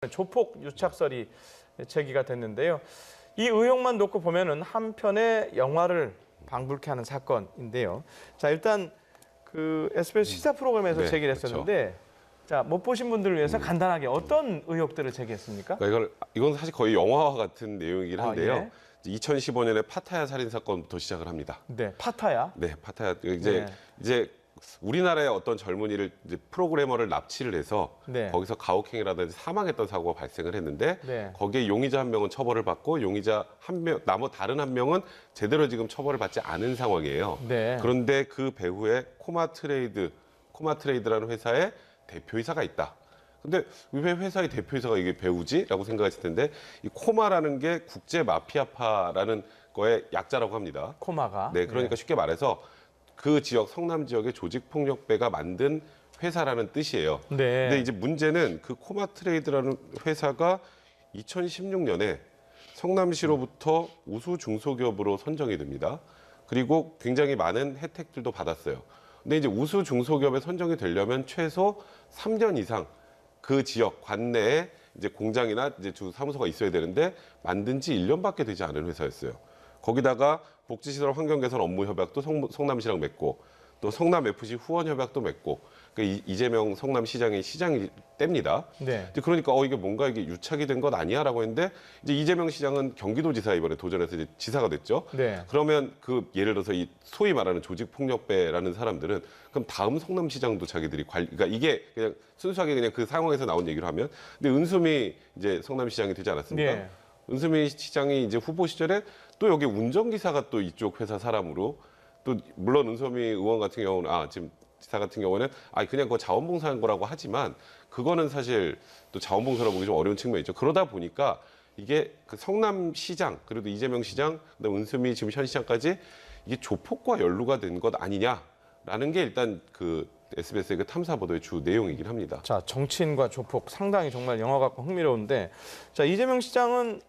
조폭 유착설이 제기가 됐는데요. 이 의혹만 놓고 보면은 한 편의 영화를 방불케 하는 사건인데요. 자, 일단 그 SBS 시사 프로그램에서 제기를 했었는데, 그렇죠. 자, 못 보신 분들을 위해서 간단하게 어떤 의혹들을 제기했습니까? 그러니까 이건 사실 거의 영화와 같은 내용이긴 한데요. 예. 2015년에 파타야 살인 사건부터 시작을 합니다. 네, 파타야. 네, 파타야 이제 우리나라의 어떤 젊은이를 이제 프로그래머를 납치를 해서 거기서 가혹행위라든지 사망했던 사고가 발생을 했는데 거기에 용의자 한 명은 처벌을 받고 용의자 한 명, 다른 한 명은 제대로 지금 처벌을 받지 않은 상황이에요. 그런데 그 배후에 코마트레이드라는 회사의 대표이사가 있다. 근데 왜 회사의 대표이사가 이게 배우지? 라고 생각하실 텐데 이 코마라는 게 국제 마피아파라는 거의 약자라고 합니다. 코마가. 네, 그러니까 쉽게 말해서 그 지역, 성남 지역의 조직폭력배가 만든 회사라는 뜻이에요. 근데 이제 문제는 그 코마트레이드라는 회사가 2016년에 성남시로부터 우수 중소기업으로 선정이 됩니다. 그리고 굉장히 많은 혜택들도 받았어요. 근데 이제 우수 중소기업에 선정이 되려면 최소 3년 이상 그 지역 관내에 이제 공장이나 이제 주 사무소가 있어야 되는데 만든 지 1년밖에 되지 않은 회사였어요. 거기다가 복지시설 환경개선 업무 협약도 성남시랑 맺고 또 성남FC 후원 협약도 맺고 이재명 성남시장이 시장이 뗍니다. 그러니까 이게 뭔가 이게 유착이 된 것 아니야라고 했는데 이제 이재명 시장은 경기도지사 이번에 도전해서 이제 지사가 됐죠. 그러면 그 예를 들어서 이 소위 말하는 조직폭력배라는 사람들은 그럼 다음 성남시장도 자기들이 그러니까 이게 그냥 순수하게 그냥 그 상황에서 나온 얘기로 하면 근데 은수미 이제 성남시장이 되지 않았습니까? 은수미 시장이 이제 후보 시절에 또 여기 운전기사가 또 이쪽 회사 사람으로 또 물론 은수미 의원 같은 경우는 지금 지사 같은 경우는 그냥 그거 자원봉사한 거라고 하지만 그거는 사실 또 자원봉사라고 보기 좀 어려운 측면이 있죠. 그러다 보니까 이게 그 성남시장 그리고 이재명 시장 그다음 은수미 지금 현 시장까지 이게 조폭과 연루가 된 것 아니냐라는 게 일단 그 SBS의 그 탐사 보도의 주 내용이긴 합니다. 자, 정치인과 조폭 상당히 정말 영화 같고 흥미로운데, 자, 이재명 시장은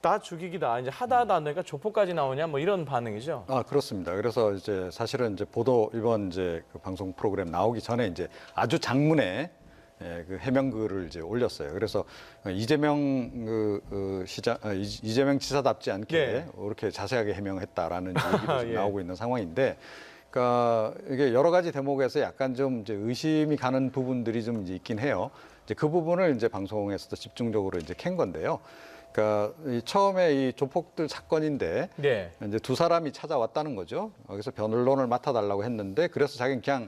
다 죽이기다 이제 하다 하니까 조폭까지 나오냐 뭐 이런 반응이죠. 그렇습니다. 그래서 이제 사실은 이제 보도 이번 이제 그 방송 프로그램 나오기 전에 이제 아주 장문의 그 해명글을 이제 올렸어요. 그래서 이재명 이재명 지사답지 않게 이렇게 자세하게 해명했다라는 얘기도 나오고 있는 상황인데, 그러니까 이게 여러 가지 대목에서 약간 좀 이제 의심이 가는 부분들이 좀 이제 있긴 해요. 이제 그 부분을 이제 방송에서도 집중적으로 이제 캔 건데요. 그러니까 처음에 이 조폭들 사건인데 이제 두 사람이 찾아왔다는 거죠. 그래서 변론을 맡아달라고 했는데 그래서 자기는 그냥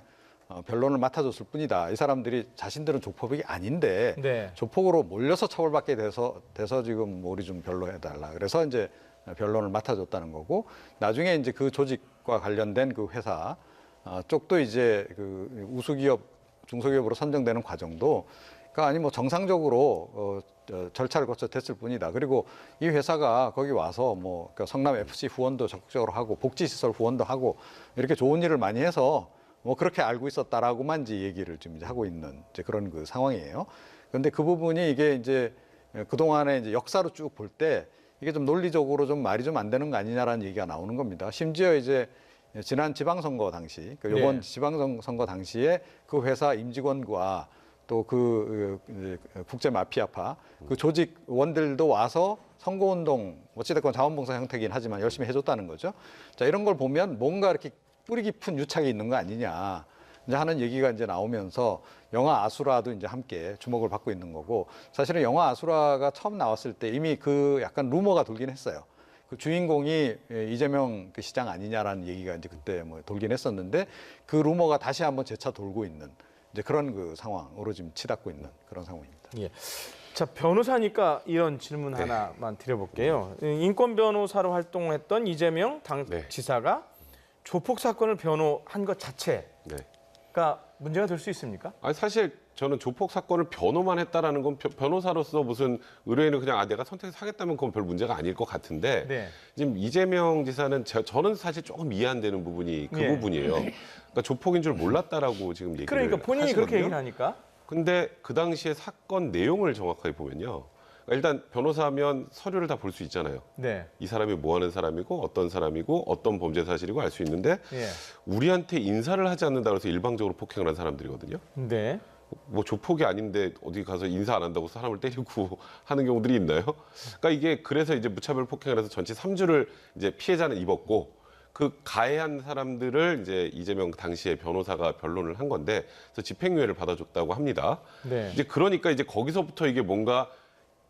변론을 맡아줬을 뿐이다. 이 사람들이 자신들은 조폭이 아닌데 조폭으로 몰려서 처벌받게 돼서 지금 우리 좀 변론해달라. 그래서 이제 변론을 맡아줬다는 거고, 나중에 이제 그 조직과 관련된 그 회사 쪽도 이제 그 우수기업, 중소기업으로 선정되는 과정도 그러니까 뭐 정상적으로 절차를 거쳐 됐을 뿐이다. 그리고 이 회사가 거기 와서 뭐 그러니까 성남 FC 후원도 적극적으로 하고 복지시설 후원도 하고 이렇게 좋은 일을 많이 해서 뭐 그렇게 알고 있었다라고만 이제 얘기를 좀 이제 하고 있는 이제 그런 그 상황이에요. 그런데 그 부분이 이게 이제 그동안의 이제 역사로 쭉 볼 때 이게 좀 논리적으로 좀 말이 좀 안 되는 거 아니냐라는 얘기가 나오는 겁니다. 심지어 이제 지난 지방선거 당시, 이번 지방선거 당시에 그 회사 임직원과 또 그 국제 마피아파 그 조직원들도 와서 선거운동 어찌됐건 자원봉사 형태긴 하지만 열심히 해줬다는 거죠. 자, 이런 걸 보면 뭔가 이렇게 뿌리 깊은 유착이 있는 거 아니냐 이제 하는 얘기가 이제 나오면서 영화 아수라도 이제 함께 주목을 받고 있는 거고, 사실은 영화 아수라가 처음 나왔을 때 이미 그 약간 루머가 돌긴 했어요. 그 주인공이 이재명 그 시장 아니냐라는 얘기가 이제 그때 뭐 돌긴 했었는데 그 루머가 다시 한번 재차 돌고 있는 이제 그런 그 상황으로 지금 치닫고 있는 그런 상황입니다. 자, 변호사니까 이런 질문 하나만 드려볼게요. 인권 변호사로 활동했던 이재명 지사가 조폭 사건을 변호한 것 자체가 문제가 될 수 있습니까? 사실 저는 조폭 사건을 변호만 했다라는 건 변호사로서 무슨 의뢰인을 그냥 내가 선택해서 하겠다면 그건 별 문제가 아닐 것 같은데 지금 이재명 지사는 저는 사실 조금 이해 안 되는 부분이 그 부분이에요. 그러니까 조폭인 줄 몰랐다라고 지금 얘기를 그러니까 본인이 하시거든요. 그렇게 얘기를 하니까. 근데 그 당시에 사건 내용을 정확하게 보면요. 일단 변호사면 서류를 다 볼 수 있잖아요. 이 사람이 뭐 하는 사람이고 어떤 사람이고 어떤 범죄 사실이고 알 수 있는데 우리한테 인사를 하지 않는다고 해서 일방적으로 폭행을 한 사람들이거든요. 뭐 조폭이 아닌데 어디 가서 인사 안 한다고 사람을 때리고 하는 경우들이 있나요? 그러니까 이게 그래서 이제 무차별 폭행을 해서 전체 3주를 이제 피해자는 입었고 그 가해한 사람들을 이제 이재명 당시에 변호사가 변론을 한 건데 그래서 집행유예를 받아줬다고 합니다. 네. 이제 그러니까 이제 거기서부터 이게 뭔가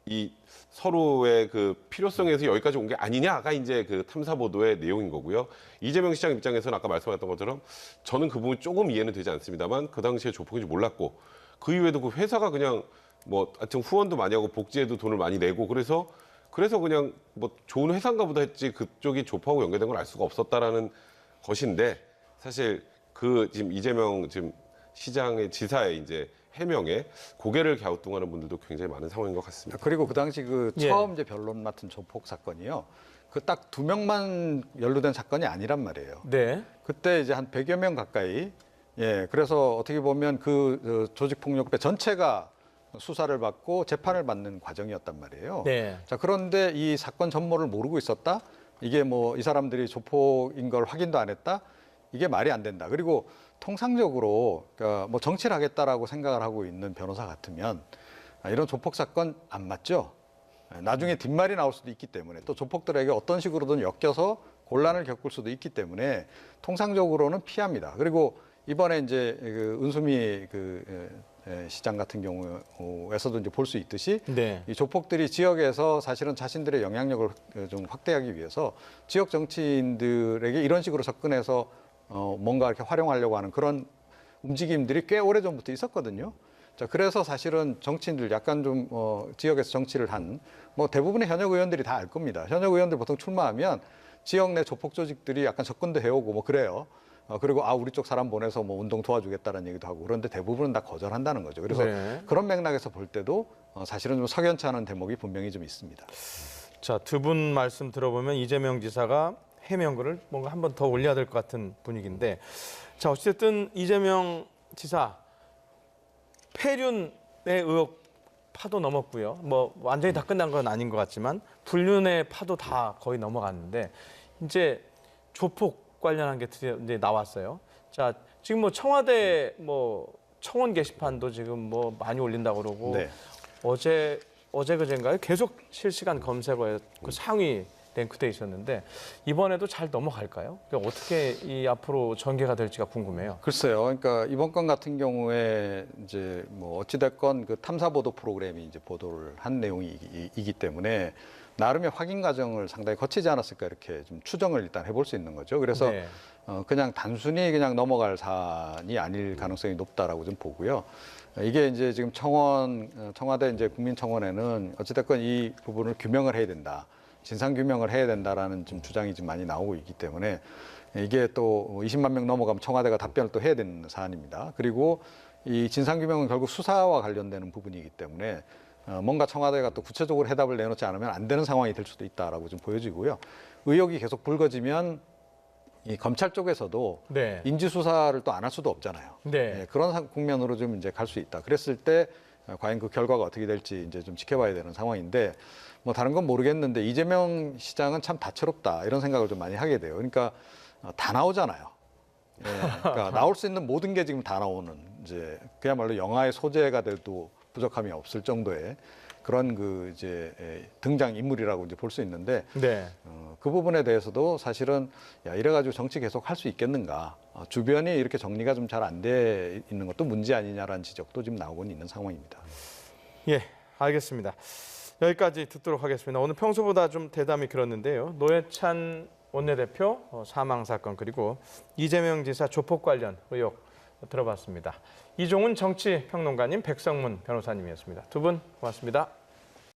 이 서로의 그 필요성에서 여기까지 온 게 아니냐가 이제 그 탐사 보도의 내용인 거고요. 이재명 시장 입장에서는 아까 말씀하셨던 것처럼 저는 그 부분이 조금 이해는 되지 않습니다만 그 당시에 조폭인지 몰랐고 그 이후에도 그 회사가 그냥 뭐 하여튼 후원도 많이 하고 복지에도 돈을 많이 내고 그래서 그냥 뭐 좋은 회사인가 보다 했지 그쪽이 조폭하고 연계된 걸 알 수가 없었다라는 것인데 사실 그 지금 이재명 지금 시장의 지사의 이제 해명에 고개를 갸우뚱하는 분들도 굉장히 많은 상황인 것 같습니다. 그리고 그 당시 그 예. 처음 이제 변론 맡은 조폭 사건이요. 그 딱 2명만 연루된 사건이 아니란 말이에요. 네. 그때 이제 한 100여 명 가까이 그래서 어떻게 보면 그 조직폭력배 전체가 수사를 받고 재판을 받는 과정이었단 말이에요. 네. 자, 그런데 이 사건 전모를 모르고 있었다? 이게 뭐 이 사람들이 조폭인 걸 확인도 안 했다? 이게 말이 안 된다. 그리고 통상적으로 그러니까 뭐 정치를 하겠다라고 생각을 하고 있는 변호사 같으면 이런 조폭 사건 안 맞죠? 나중에 뒷말이 나올 수도 있기 때문에 또 조폭들에게 어떤 식으로든 엮여서 곤란을 겪을 수도 있기 때문에 통상적으로는 피합니다. 그리고 이번에 이제 그 은수미 시장 같은 경우에서도 이제 볼 수 있듯이 네. 이 조폭들이 지역에서 사실은 자신들의 영향력을 좀 확대하기 위해서 지역 정치인들에게 이런 식으로 접근해서 뭔가 이렇게 활용하려고 하는 그런 움직임들이 꽤 오래전부터 있었거든요. 자, 그래서 사실은 정치인들 약간 좀 지역에서 정치를 한 뭐 대부분의 현역 의원들이 다 알 겁니다. 현역 의원들 보통 출마하면 지역 내 조폭 조직들이 약간 접근도 해오고 뭐 그래요. 그리고 우리 쪽 사람 보내서 뭐 운동 도와주겠다는 얘기도 하고 그런데 대부분은 다 거절한다는 거죠. 그래서 네. 그런 맥락에서 볼 때도 사실은 좀 석연치 않은 대목이 분명히 좀 있습니다. 자, 두 분 말씀 들어보면 이재명 지사가 해명글을 뭔가 한 번 더 올려야 될 것 같은 분위기인데, 자, 어쨌든 이재명 지사 폐륜의 의혹 파도 넘었고요. 뭐 완전히 다 끝난 건 아닌 것 같지만 불륜의 파도 다 거의 넘어갔는데 이제 조폭 관련한 게 드디어 이제 나왔어요. 자, 지금 뭐 청와대 뭐 청원 게시판도 지금 뭐 많이 올린다고 그러고 네. 어제 그젠가요? 계속 실시간 검색어에 그 상위 랭크돼 있었는데 이번에도 잘 넘어갈까요? 그러니까 어떻게 이 앞으로 전개가 될지가 궁금해요. 글쎄요. 그러니까 이번 건 같은 경우에 이제 뭐 어찌됐건 그 탐사 보도 프로그램이 이제 보도를 한 내용이기 때문에 나름의 확인 과정을 상당히 거치지 않았을까 이렇게 좀 추정을 일단 해볼 수 있는 거죠. 그래서 네. 그냥 단순히 그냥 넘어갈 사안이 아닐 가능성이 높다라고 좀 보고요. 이게 이제 지금 청와대 이제 국민청원에는 어찌됐건 이 부분을 규명을 해야 된다. 진상 규명을 해야 된다라는 좀 주장이 좀 많이 나오고 있기 때문에 이게 또 20만 명 넘어가면 청와대가 답변을 또 해야 되는 사안입니다. 그리고 이 진상 규명은 결국 수사와 관련되는 부분이기 때문에 뭔가 청와대가 또 구체적으로 해답을 내놓지 않으면 안 되는 상황이 될 수도 있다라고 좀 보여지고요. 의혹이 계속 불거지면 이 검찰 쪽에서도 네. 인지 수사를 또 안 할 수도 없잖아요. 네. 그런 국면으로 좀 이제 갈 수 있다. 그랬을 때 과연 그 결과가 어떻게 될지 이제 좀 지켜봐야 되는 상황인데 뭐 다른 건 모르겠는데 이재명 시장은 참 다채롭다 이런 생각을 좀 많이 하게 돼요. 그러니까 다 나오잖아요. 그러니까 나올 수 있는 모든 게 지금 다 나오는 이제 그야말로 영화의 소재가 돼도 부족함이 없을 정도의 그런 그 이제 등장 인물이라고 이제 볼 수 있는데 네. 그 부분에 대해서도 사실은 이래가지고 정치 계속 할 수 있겠는가? 주변이 이렇게 정리가 좀 잘 안 돼 있는 것도 문제 아니냐라는 지적도 지금 나오고 있는 상황입니다. 예, 알겠습니다. 여기까지 듣도록 하겠습니다. 오늘 평소보다 좀 대담이 길었는데요. 노회찬 원내대표 사망 사건 그리고 이재명 지사 조폭 관련 의혹 들어봤습니다. 이종훈 정치평론가님, 백성문 변호사님이었습니다. 두 분 고맙습니다.